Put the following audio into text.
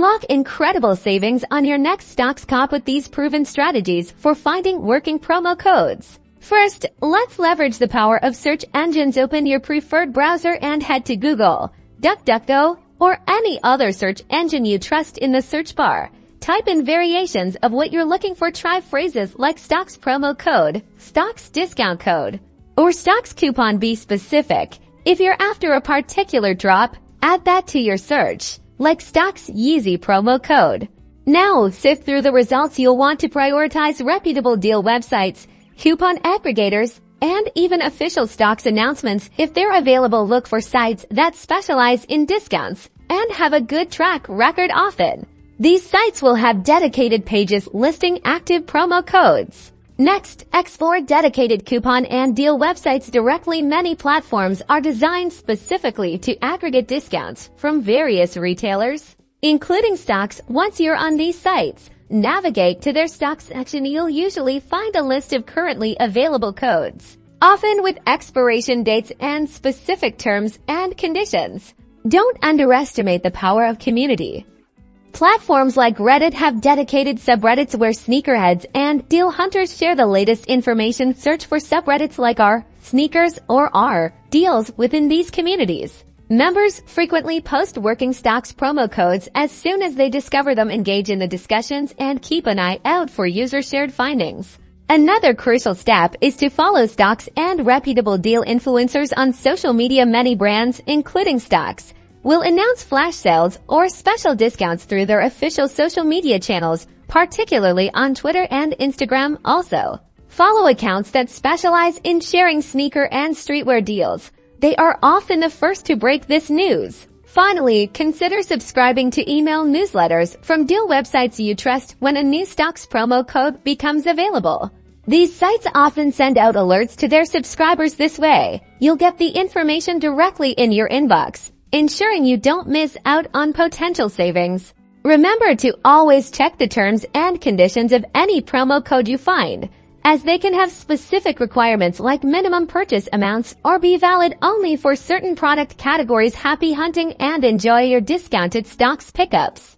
Unlock incredible savings on your next stocks comp with these proven strategies for finding working promo codes. First, let's leverage the power of search engines. Open your preferred browser and head to Google, DuckDuckGo, or any other search engine you trust. In the search bar, type in variations of what you're looking for. Try phrases like stocks promo code, stocks discount code, or stocks coupon. Be specific. If you're after a particular drop, add that to your search, like stocks Yeezy promo code. Now, sift through the results. You'll want to prioritize reputable deal websites, coupon aggregators, and even official stocks announcements. If they're available, look for sites that specialize in discounts and have a good track record. Often, these sites will have dedicated pages listing active promo codes. Next, explore dedicated coupon and deal websites directly. Many platforms are designed specifically to aggregate discounts from various retailers, including stocks. Once you're on these sites, navigate to their stocks section. You'll usually find a list of currently available codes, often with expiration dates and specific terms and conditions. Don't underestimate the power of community. Platforms like Reddit have dedicated subreddits where sneakerheads and deal hunters share the latest information. Search for subreddits like r sneakers or r deals within these communities. Members frequently post working stocks promo codes as soon as they discover them. Engage in the discussions and keep an eye out for user-shared findings. Another crucial step is to follow stocks and reputable deal influencers on social media. Many brands, including stocks, will announce flash sales or special discounts through their official social media channels, particularly on Twitter and Instagram. Also, follow accounts that specialize in sharing sneaker and streetwear deals. They are often the first to break this news. Finally, consider subscribing to email newsletters from deal websites you trust when a new stocks promo code becomes available. These sites often send out alerts to their subscribers. This way, you'll get the information directly in your inbox, ensuring you don't miss out on potential savings. Remember to always check the terms and conditions of any promo code you find, as they can have specific requirements like minimum purchase amounts or be valid only for certain product categories. Happy hunting and enjoy your discounted stocks pickups.